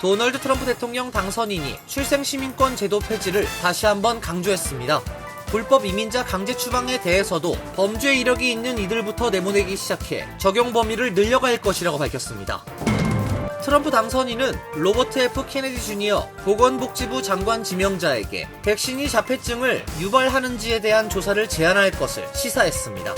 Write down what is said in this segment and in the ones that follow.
도널드 트럼프 대통령 당선인이 출생시민권 제도 폐지를 다시 한번 강조했습니다. 불법 이민자 강제 추방에 대해서도 범죄 이력이 있는 이들부터 내보내기 시작해 적용 범위를 늘려갈 것이라고 밝혔습니다. 트럼프 당선인은 로버트 F 케네디 주니어 보건복지부 장관 지명자에게 백신이 자폐증을 유발하는지에 대한 조사를 제안할 것을 시사했습니다.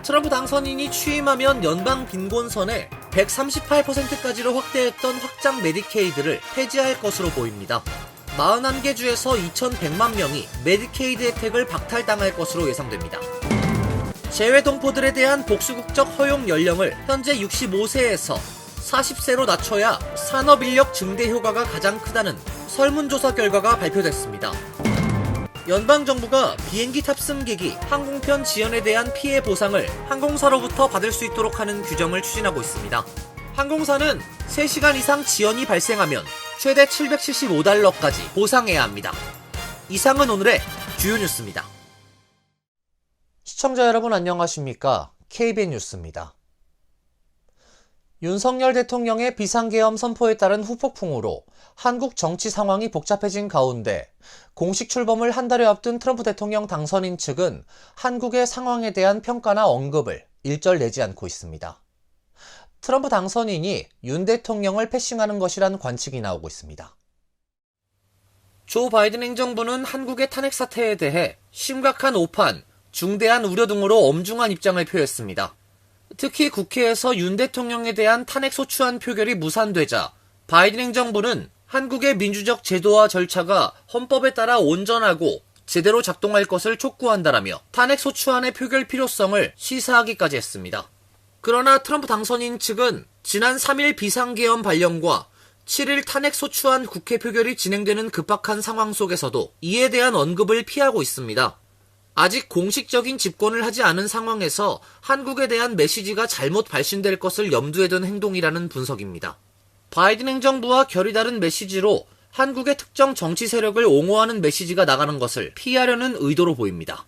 트럼프 당선인이 취임하면 연방 빈곤선을 138%까지로 확대했던 확장 메디케이드를 폐지할 것으로 보입니다. 41개 주에서 2,100만 명이 메디케이드 혜택을 박탈당할 것으로 예상됩니다. 재외동포들에 대한 복수국적 허용 연령을 현재 65세에서 40세로 낮춰야 산업인력 증대 효과가 가장 크다는 설문조사 결과가 발표됐습니다. 연방정부가 비행기 탑승기기, 항공편 지연에 대한 피해 보상을 항공사로부터 받을 수 있도록 하는 규정을 추진하고 있습니다. 항공사는 3시간 이상 지연이 발생하면 최대 $775까지 보상해야 합니다. 이상은 오늘의 주요 뉴스입니다. 시청자 여러분 안녕하십니까? KBN 뉴스입니다. 윤석열 대통령의 비상계엄 선포에 따른 후폭풍으로 한국 정치 상황이 복잡해진 가운데 공식 출범을 한 달여 앞둔 트럼프 대통령 당선인 측은 한국의 상황에 대한 평가나 언급을 일절 내지 않고 있습니다. 트럼프 당선인이 윤 대통령을 패싱하는 것이란 관측이 나오고 있습니다. 조 바이든 행정부는 한국의 탄핵 사태에 대해 심각한 오판, 중대한 우려 등으로 엄중한 입장을 표했습니다. 특히 국회에서 윤 대통령에 대한 탄핵 소추안 표결이 무산되자 바이든 행정부는 한국의 민주적 제도와 절차가 헌법에 따라 온전하고 제대로 작동할 것을 촉구한다라며 탄핵 소추안의 표결 필요성을 시사하기까지 했습니다. 그러나 트럼프 당선인 측은 지난 3일 비상계엄 발령과 7일 탄핵 소추안 국회 표결이 진행되는 급박한 상황 속에서도 이에 대한 언급을 피하고 있습니다. 아직 공식적인 집권을 하지 않은 상황에서 한국에 대한 메시지가 잘못 발신될 것을 염두에 둔 행동이라는 분석입니다. 바이든 행정부와 결이 다른 메시지로 한국의 특정 정치 세력을 옹호하는 메시지가 나가는 것을 피하려는 의도로 보입니다.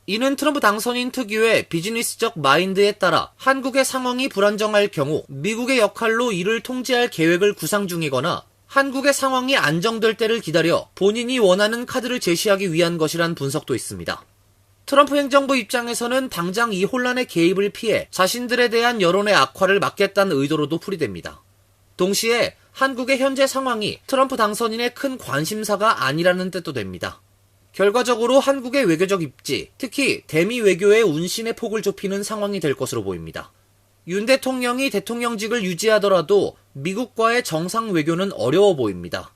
이는 트럼프 당선인 특유의 비즈니스적 마인드에 따라 한국의 상황이 불안정할 경우 미국의 역할로 이를 통제할 계획을 구상 중이거나 한국의 상황이 안정될 때를 기다려 본인이 원하는 카드를 제시하기 위한 것이란 분석도 있습니다. 트럼프 행정부 입장에서는 당장 이 혼란의 개입을 피해 자신들에 대한 여론의 악화를 막겠다는 의도로도 풀이됩니다. 동시에 한국의 현재 상황이 트럼프 당선인의 큰 관심사가 아니라는 뜻도 됩니다. 결과적으로 한국의 외교적 입지, 특히 대미 외교의 운신의 폭을 좁히는 상황이 될 것으로 보입니다. 윤 대통령이 대통령직을 유지하더라도 미국과의 정상 외교는 어려워 보입니다.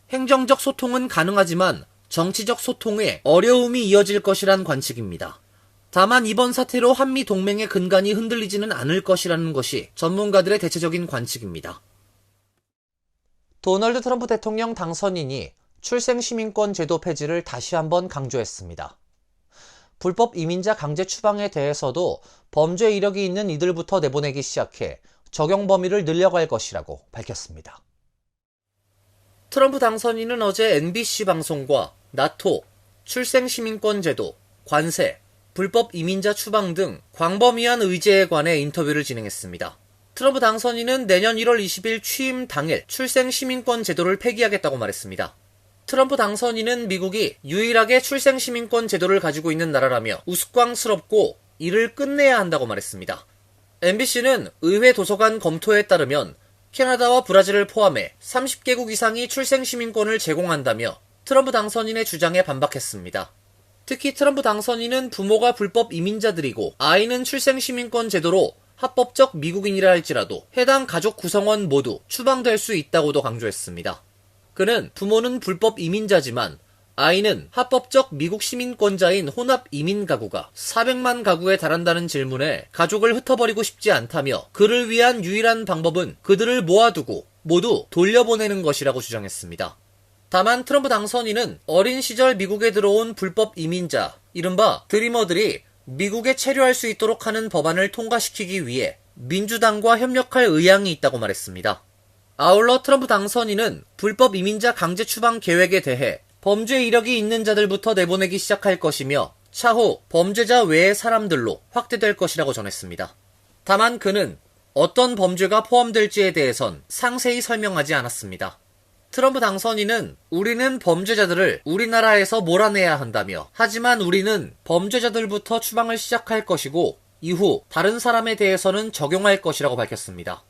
행정적 소통은 가능하지만 정치적 소통에 어려움이 이어질 것이란 관측입니다. 다만 이번 사태로 한미 동맹의 근간이 흔들리지는 않을 것이라는 것이 전문가들의 대체적인 관측입니다. 도널드 트럼프 대통령 당선인이 출생시민권 제도 폐지를 다시 한번 강조했습니다. 불법 이민자 강제 추방에 대해서도 범죄 이력이 있는 이들부터 내보내기 시작해 적용 범위를 늘려갈 것이라고 밝혔습니다. 트럼프 당선인은 어제 NBC 방송과 나토, 출생시민권 제도, 관세, 불법 이민자 추방 등 광범위한 의제에 관해 인터뷰를 진행했습니다. 트럼프 당선인은 내년 1월 20일 취임 당일 출생시민권 제도를 폐기하겠다고 말했습니다. 트럼프 당선인은 미국이 유일하게 출생시민권 제도를 가지고 있는 나라라며 우스꽝스럽고 이를 끝내야 한다고 말했습니다. MBC는 의회 도서관 검토에 따르면 캐나다와 브라질을 포함해 30개국 이상이 출생시민권을 제공한다며 트럼프 당선인의 주장에 반박했습니다. 특히 트럼프 당선인은 부모가 불법 이민자들이고 아이는 출생시민권 제도로 합법적 미국인이라 할지라도 해당 가족 구성원 모두 추방될 수 있다고도 강조했습니다. 그는 부모는 불법 이민자지만 아이는 합법적 미국 시민권자인 혼합 이민 가구가 400만 가구에 달한다는 질문에 가족을 흩어버리고 싶지 않다며 그를 위한 유일한 방법은 그들을 모아두고 모두 돌려보내는 것이라고 주장했습니다. 다만 트럼프 당선인은 어린 시절 미국에 들어온 불법 이민자, 이른바 드리머들이 미국에 체류할 수 있도록 하는 법안을 통과시키기 위해 민주당과 협력할 의향이 있다고 말했습니다. 아울러 트럼프 당선인은 불법 이민자 강제 추방 계획에 대해 범죄 이력이 있는 자들부터 내보내기 시작할 것이며 차후 범죄자 외의 사람들로 확대될 것이라고 전했습니다. 다만 그는 어떤 범죄가 포함될지에 대해선 상세히 설명하지 않았습니다. 트럼프 당선인은 우리는 범죄자들을 우리나라에서 몰아내야 한다며, 하지만 우리는 범죄자들부터 추방을 시작할 것이고 이후 다른 사람에 대해서는 적용할 것이라고 밝혔습니다.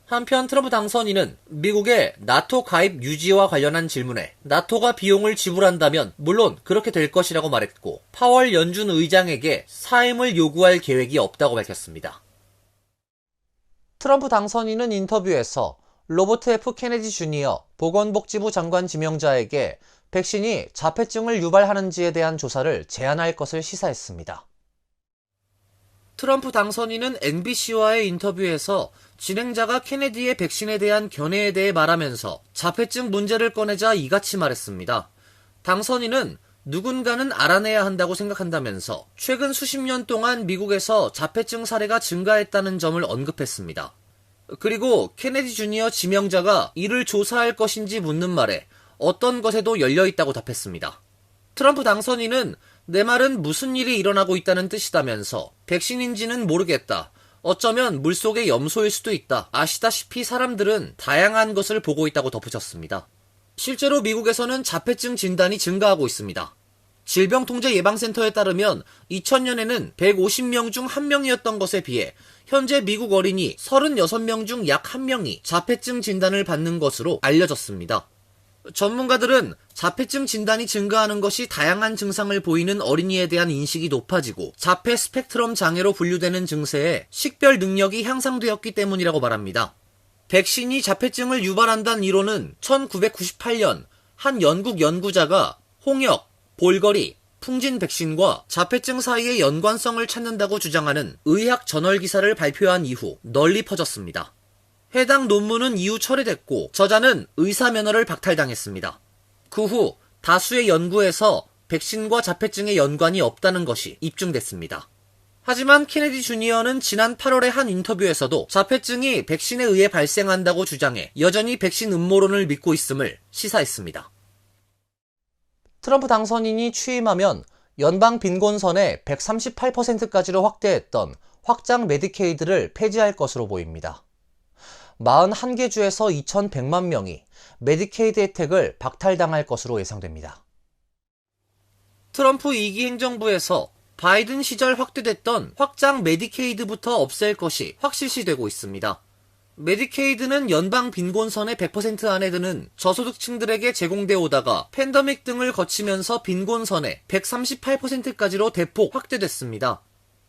한편 트럼프 당선인은 미국의 나토 가입 유지와 관련한 질문에 나토가 비용을 지불한다면 물론 그렇게 될 것이라고 말했고, 파월 연준 의장에게 사임을 요구할 계획이 없다고 밝혔습니다. 트럼프 당선인은 인터뷰에서 로버트 F. 케네디 주니어 보건복지부 장관 지명자에게 백신이 자폐증을 유발하는지에 대한 조사를 제안할 것을 시사했습니다. 트럼프 당선인은 NBC와의 인터뷰에서 진행자가 케네디의 백신에 대한 견해에 대해 말하면서 자폐증 문제를 꺼내자 이같이 말했습니다. 당선인은 누군가는 알아내야 한다고 생각한다면서 최근 수십 년 동안 미국에서 자폐증 사례가 증가했다는 점을 언급했습니다. 그리고 케네디 주니어 지명자가 이를 조사할 것인지 묻는 말에 어떤 것에도 열려있다고 답했습니다. 트럼프 당선인은 내 말은 무슨 일이 일어나고 있다는 뜻이다면서 백신인지는 모르겠다. 어쩌면 물속의 염소일 수도 있다. 아시다시피 사람들은 다양한 것을 보고 있다고 덧붙였습니다. 실제로 미국에서는 자폐증 진단이 증가하고 있습니다. 질병통제예방센터에 따르면 2000년에는 150명 중 1명이었던 것에 비해 현재 미국 어린이 36명 중 약 1명이 자폐증 진단을 받는 것으로 알려졌습니다. 전문가들은 자폐증 진단이 증가하는 것이 다양한 증상을 보이는 어린이에 대한 인식이 높아지고 자폐 스펙트럼 장애로 분류되는 증세에 식별 능력이 향상되었기 때문이라고 말합니다. 백신이 자폐증을 유발한다는 이론은 1998년 한 영국 연구자가 홍역, 볼거리, 풍진 백신과 자폐증 사이의 연관성을 찾는다고 주장하는 의학 저널 기사를 발표한 이후 널리 퍼졌습니다. 해당 논문은 이후 철회됐고 저자는 의사 면허를 박탈당했습니다. 그 후 다수의 연구에서 백신과 자폐증의 연관이 없다는 것이 입증됐습니다. 하지만 케네디 주니어는 지난 8월의 한 인터뷰에서도 자폐증이 백신에 의해 발생한다고 주장해 여전히 백신 음모론을 믿고 있음을 시사했습니다. 트럼프 당선인이 취임하면 연방 빈곤선의 138%까지로 확대했던 확장 메디케이드를 폐지할 것으로 보입니다. 41개 주에서 2,100만 명이 메디케이드 혜택을 박탈당할 것으로 예상됩니다. 트럼프 2기 행정부에서 바이든 시절 확대됐던 확장 메디케이드부터 없앨 것이 확실시되고 있습니다. 메디케이드는 연방 빈곤선의 100% 안에 드는 저소득층들에게 제공되어 오다가 팬데믹 등을 거치면서 빈곤선의 138%까지로 대폭 확대됐습니다.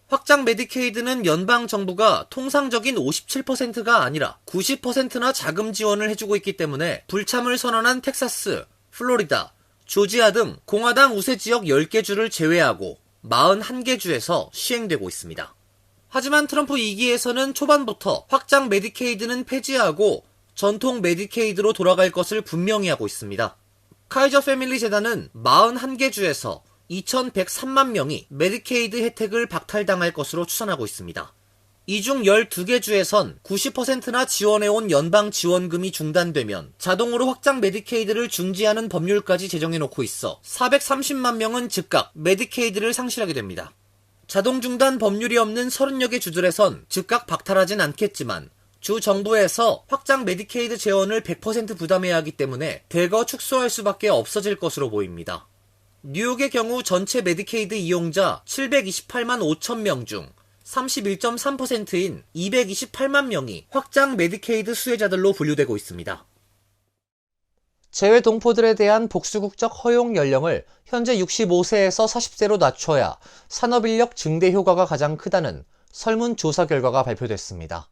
확장 메디케이드는 연방 정부가 통상적인 57%가 아니라 90%나 자금 지원을 해주고 있기 때문에 불참을 선언한 텍사스, 플로리다, 조지아 등 공화당 우세 지역 10개 주를 제외하고 41개 주에서 시행되고 있습니다. 하지만 트럼프 2기에서는 초반부터 확장 메디케이드는 폐지하고 전통 메디케이드로 돌아갈 것을 분명히 하고 있습니다. 카이저 패밀리 재단은 41개 주에서 2,103만 명이 메디케이드 혜택을 박탈당할 것으로 추산하고 있습니다. 이 중 12개 주에선 90%나 지원해온 연방 지원금이 중단되면 자동으로 확장 메디케이드를 중지하는 법률까지 제정해놓고 있어 430만 명은 즉각 메디케이드를 상실하게 됩니다. 자동 중단 법률이 없는 30여 개 주들에선 즉각 박탈하진 않겠지만 주 정부에서 확장 메디케이드 재원을 100% 부담해야 하기 때문에 대거 축소할 수밖에 없어질 것으로 보입니다. 뉴욕의 경우 전체 메디케이드 이용자 728만 5천 명 중 31.3%인 228만 명이 확장 메디케이드 수혜자들로 분류되고 있습니다. 재외 동포들에 대한 복수국적 허용 연령을 현재 65세에서 40세로 낮춰야 산업인력 증대 효과가 가장 크다는 설문조사 결과가 발표됐습니다.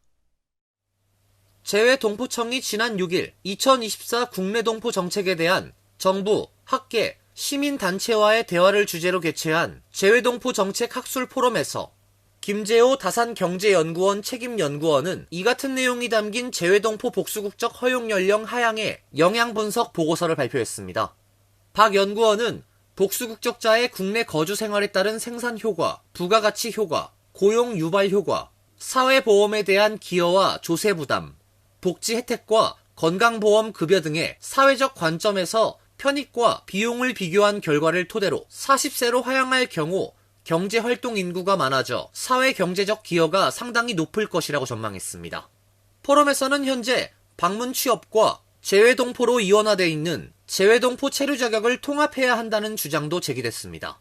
재외 동포청이 지난 6일 2024 국내 동포 정책에 대한 정부, 학계, 시민단체와의 대화를 주제로 개최한 재외동포 정책 학술 포럼에서 김재호 다산경제연구원 책임연구원은 이 같은 내용이 담긴 재외동포 복수국적 허용 연령 하향의 영향 분석 보고서를 발표했습니다. 박 연구원은 복수국적자의 국내 거주 생활에 따른 생산 효과, 부가가치 효과, 고용 유발 효과, 사회보험에 대한 기여와 조세 부담, 복지 혜택과 건강보험 급여 등의 사회적 관점에서 편익과 비용을 비교한 결과를 토대로 40세로 하향할 경우 경제활동 인구가 많아져 사회 경제적 기여가 상당히 높을 것이라고 전망했습니다. 포럼에서는 현재 방문 취업과 재외동포로 이원화되어 있는 재외동포 체류 자격을 통합해야 한다는 주장도 제기됐습니다.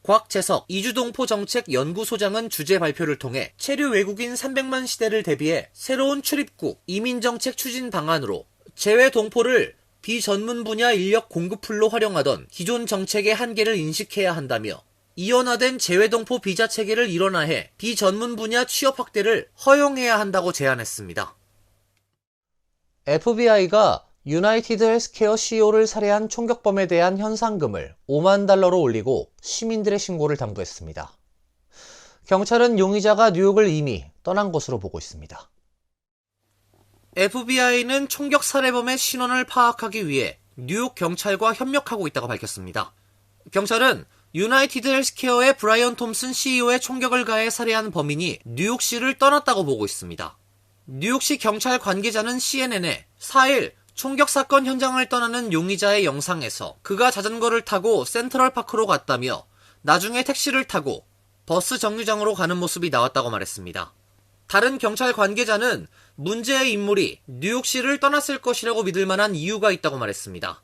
곽재석 이주동포 정책 연구소장은 주재 발표를 통해 체류 외국인 300만 시대를 대비해 새로운 출입국 이민정책 추진 방안으로 재외동포를 비전문 분야 인력 공급풀로 활용하던 기존 정책의 한계를 인식해야 한다며 이원화된 재외동포 비자 체계를 일원화해 비전문 분야 취업 확대를 허용해야 한다고 제안했습니다. FBI가 유나이티드 헬스케어 CEO를 살해한 총격범에 대한 현상금을 5만 달러로 올리고 시민들의 신고를 당부했습니다. 경찰은 용의자가 뉴욕을 이미 떠난 것으로 보고 있습니다. FBI는 총격 살해범의 신원을 파악하기 위해 뉴욕 경찰과 협력하고 있다고 밝혔습니다. 경찰은 유나이티드 헬스케어의 브라이언 톰슨 CEO의 총격을 가해 살해한 범인이 뉴욕시를 떠났다고 보고 있습니다. 뉴욕시 경찰 관계자는 CNN에 4일 총격 사건 현장을 떠나는 용의자의 영상에서 그가 자전거를 타고 센트럴파크로 갔다며 나중에 택시를 타고 버스 정류장으로 가는 모습이 나왔다고 말했습니다. 다른 경찰 관계자는 문제의 인물이 뉴욕시를 떠났을 것이라고 믿을 만한 이유가 있다고 말했습니다.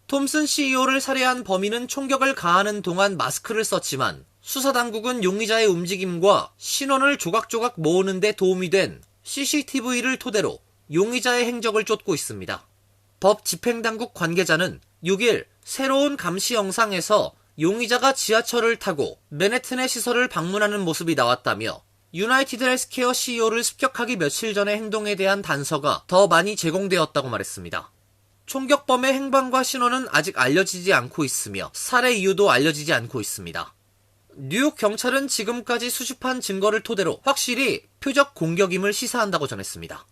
톰슨 CEO를 살해한 범인은 총격을 가하는 동안 마스크를 썼지만 수사당국은 용의자의 움직임과 신원을 조각조각 모으는 데 도움이 된 CCTV를 토대로 용의자의 행적을 쫓고 있습니다. 법 집행당국 관계자는 6일 새로운 감시 영상에서 용의자가 지하철을 타고 맨해튼의 시설을 방문하는 모습이 나왔다며 유나이티드 헬스케어 CEO를 습격하기 며칠 전의 행동에 대한 단서가 더 많이 제공되었다고 말했습니다. 총격범의 행방과 신원은 아직 알려지지 않고 있으며 살해 이유도 알려지지 않고 있습니다. 뉴욕 경찰은 지금까지 수집한 증거를 토대로 확실히 표적 공격임을 시사한다고 전했습니다.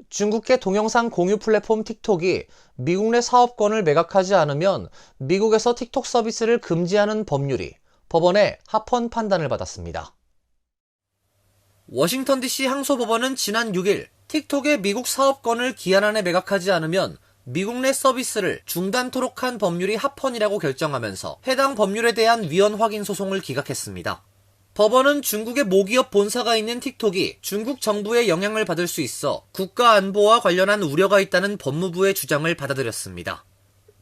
중국계 동영상 공유 플랫폼 틱톡이 미국 내 사업권을 매각하지 않으면 미국에서 틱톡 서비스를 금지하는 법률이 법원의 합헌 판단을 받았습니다. 워싱턴 DC 항소법원은 지난 6일 틱톡의 미국 사업권을 기한 안에 매각하지 않으면 미국 내 서비스를 중단토록 한 법률이 합헌이라고 결정하면서 해당 법률에 대한 위헌 확인 소송을 기각했습니다. 법원은 중국의 모기업 본사가 있는 틱톡이 중국 정부의 영향을 받을 수 있어 국가 안보와 관련한 우려가 있다는 법무부의 주장을 받아들였습니다.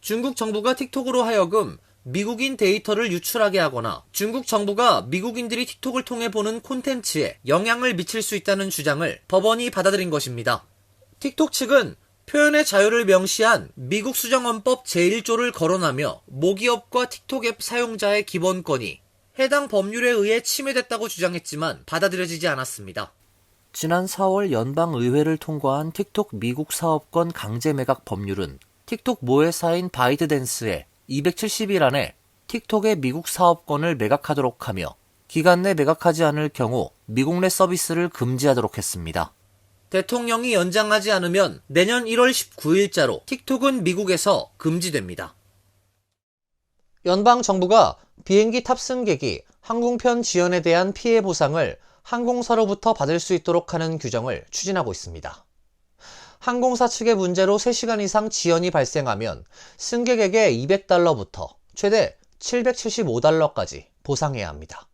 중국 정부가 틱톡으로 하여금 미국인 데이터를 유출하게 하거나 중국 정부가 미국인들이 틱톡을 통해 보는 콘텐츠에 영향을 미칠 수 있다는 주장을 법원이 받아들인 것입니다. 틱톡 측은 표현의 자유를 명시한 미국 수정헌법 제1조를 거론하며 모기업과 틱톡 앱 사용자의 기본권이 해당 법률에 의해 침해됐다고 주장했지만 받아들여지지 않았습니다. 지난 4월 연방의회를 통과한 틱톡 미국 사업권 강제 매각 법률은 틱톡 모회사인 바이트댄스에 270일 안에 틱톡의 미국 사업권을 매각하도록 하며 기간 내 매각하지 않을 경우 미국 내 서비스를 금지하도록 했습니다. 대통령이 연장하지 않으면 내년 1월 19일자로 틱톡은 미국에서 금지됩니다. 연방정부가 비행기 탑승객이 항공편 지연에 대한 피해 보상을 항공사로부터 받을 수 있도록 하는 규정을 추진하고 있습니다. 항공사 측의 문제로 3시간 이상 지연이 발생하면 승객에게 $200부터 최대 $775까지 보상해야 합니다.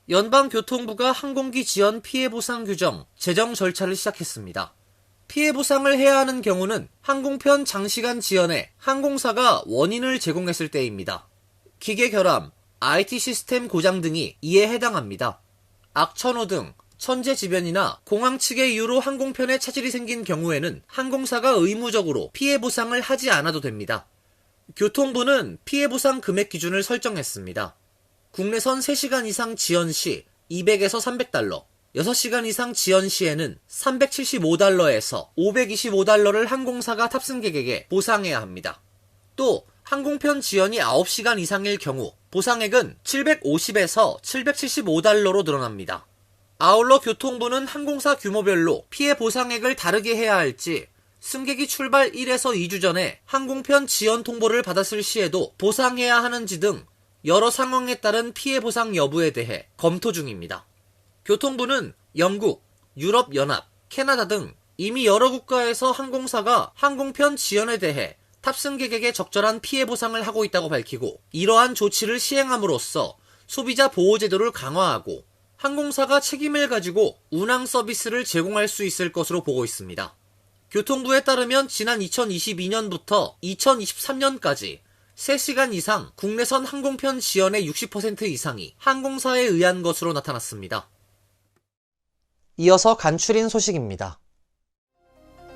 연방교통부가 항공기 지연 피해 보상 규정 제정 절차를 시작했습니다. 피해 보상을 해야 하는 경우는 항공편 장시간 지연에 항공사가 원인을 제공했을 때입니다. 기계 결함, IT 시스템 고장 등이 이에 해당합니다. 악천후 등 천재지변이나 공항 측의 이유로 항공편에 차질이 생긴 경우에는 항공사가 의무적으로 피해 보상을 하지 않아도 됩니다. 교통부는 피해 보상 금액 기준을 설정했습니다. 국내선 3시간 이상 지연 시 $200에서 $300, 6시간 이상 지연 시에는 $375에서 $525를 항공사가 탑승객에게 보상해야 합니다. 또 항공편 지연이 9시간 이상일 경우 보상액은 $750에서 $775로 늘어납니다. 아울러 교통부는 항공사 규모별로 피해 보상액을 다르게 해야 할지 승객이 출발 1에서 2주 전에 항공편 지연 통보를 받았을 시에도 보상해야 하는지 등 여러 상황에 따른 피해 보상 여부에 대해 검토 중입니다. 교통부는 영국, 유럽연합, 캐나다 등 이미 여러 국가에서 항공사가 항공편 지연에 대해 탑승객에게 적절한 피해 보상을 하고 있다고 밝히고 이러한 조치를 시행함으로써 소비자 보호 제도를 강화하고 항공사가 책임을 가지고 운항 서비스를 제공할 수 있을 것으로 보고 있습니다. 교통부에 따르면 지난 2022년부터 2023년까지 3시간 이상 국내선 항공편 지연의 60% 이상이 항공사에 의한 것으로 나타났습니다. 이어서 간추린 소식입니다.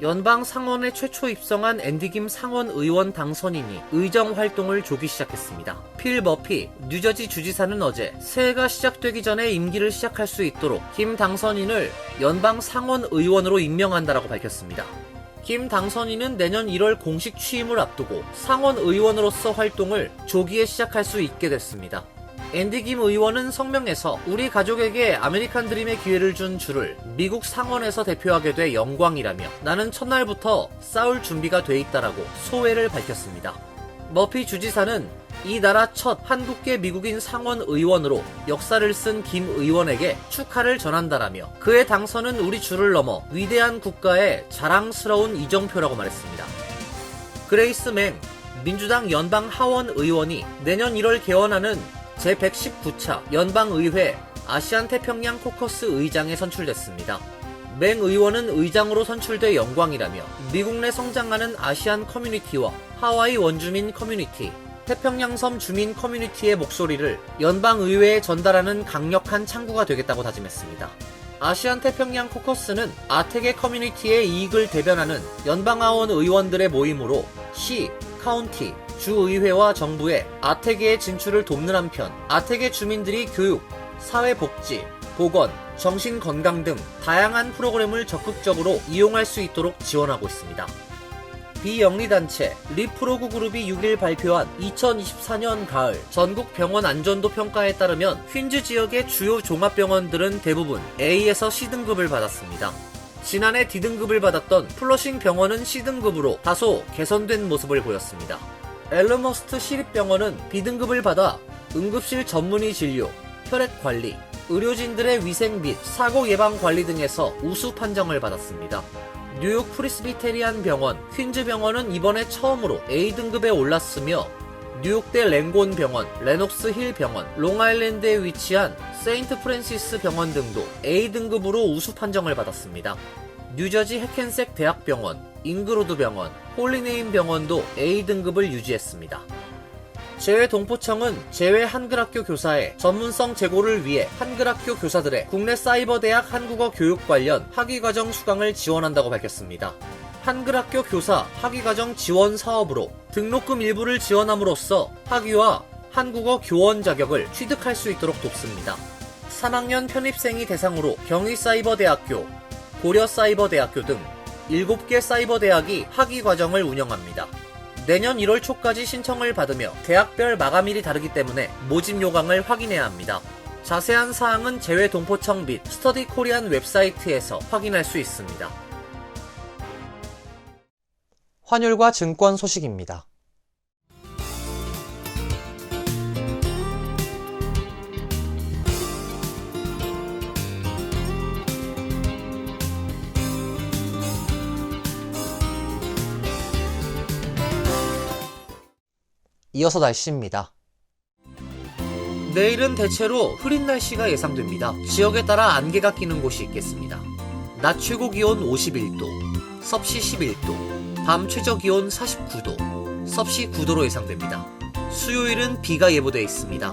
연방 상원에 최초 입성한 앤디 김 상원 의원 당선인이 의정 활동을 조기 시작했습니다. 필 머피 뉴저지 주지사는 어제 새해가 시작되기 전에 임기를 시작할 수 있도록 김 당선인을 연방 상원 의원으로 임명한다라고 밝혔습니다. 김 당선인은 내년 1월 공식 취임을 앞두고 상원 의원으로서 활동을 조기에 시작할 수 있게 됐습니다. 앤디 김 의원은 성명에서 우리 가족에게 아메리칸 드림의 기회를 준 주를 미국 상원에서 대표하게 돼 영광이라며 나는 첫날부터 싸울 준비가 돼 있다라고 소회를 밝혔습니다. 머피 주지사는 이 나라 첫 한국계 미국인 상원 의원으로 역사를 쓴 김 의원에게 축하를 전한다라며 그의 당선은 우리 주를 넘어 위대한 국가의 자랑스러운 이정표라고 말했습니다. 그레이스 맹 민주당 연방 하원 의원이 내년 1월 개원하는 제119차 연방의회 아시안 태평양 코커스 의장에 선출됐습니다. 맹 의원은 의장으로 선출돼 영광이라며 미국 내 성장하는 아시안 커뮤니티와 하와이 원주민 커뮤니티, 태평양섬 주민 커뮤니티의 목소리를 연방의회에 전달하는 강력한 창구가 되겠다고 다짐했습니다. 아시안 태평양 코커스는 아태계 커뮤니티의 이익을 대변하는 연방하원 의원들의 모임으로 시, 카운티, 주의회와 정부의 아태계의 진출을 돕는 한편 아태계 주민들이 교육, 사회복지, 보건, 정신건강 등 다양한 프로그램을 적극적으로 이용할 수 있도록 지원하고 있습니다. 비영리단체 리프로그 그룹이 6일 발표한 2024년 가을 전국 병원 안전도 평가에 따르면 퀸즈 지역의 주요 종합병원들은 대부분 A에서 C등급을 받았습니다. 지난해 D등급을 받았던 플러싱 병원은 C등급으로 다소 개선된 모습을 보였습니다. 엘름허스트 시립병원은 B등급을 받아 응급실 전문의 진료, 혈액 관리, 의료진들의 위생 및 사고 예방 관리 등에서 우수 판정을 받았습니다. 뉴욕 프리스비테리안 병원, 퀸즈 병원은 이번에 처음으로 A등급에 올랐으며 뉴욕대 랭곤 병원, 레녹스 힐 병원, 롱아일랜드에 위치한 세인트 프랜시스 병원 등도 A등급으로 우수 판정을 받았습니다. 뉴저지 해켄색 대학병원, 잉그로드 병원, 홀리네임 병원도 A등급을 유지했습니다. 재외동포청은 재외 한글학교 교사의 전문성 제고를 위해 한글학교 교사들의 국내 사이버대학 한국어 교육 관련 학위과정 수강을 지원한다고 밝혔습니다. 한글학교 교사 학위과정 지원 사업으로 등록금 일부를 지원함으로써 학위와 한국어 교원 자격을 취득할 수 있도록 돕습니다. 3학년 편입생이 대상으로 경희사이버대학교, 고려사이버대학교 등 7개 사이버대학이 학위과정을 운영합니다. 내년 1월 초까지 신청을 받으며 대학별 마감일이 다르기 때문에 모집 요강을 확인해야 합니다. 자세한 사항은 재외동포청 및 스터디 코리안 웹사이트에서 확인할 수 있습니다. 환율과 증권 소식입니다. 이어서 날씨입니다. 내일은 대체로 흐린 날씨가 예상됩니다. 지역에 따라 안개가 끼는 곳이 있겠습니다. 낮 최고 기온 51도, 섭씨 11도, 밤 최저 기온 49도, 섭씨 9도로 예상됩니다. 수요일은 비가 예보되어 있습니다.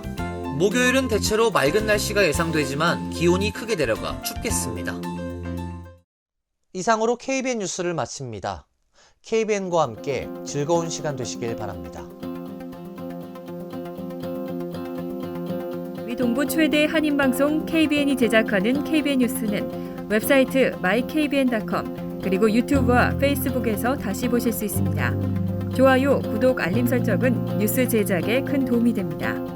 목요일은 대체로 맑은 날씨가 예상되지만 기온이 크게 내려가 춥겠습니다. 이상으로 KBN 뉴스를 마칩니다. KBN과 함께 즐거운 시간 되시길 바랍니다. 동부 최대 한인방송 KBN이 제작하는 KBN 뉴스는 웹사이트 mykbn.com 그리고 유튜브와 페이스북에서 다시 보실 수 있습니다. 좋아요, 구독, 알림 설정은 뉴스 제작에 큰 도움이 됩니다.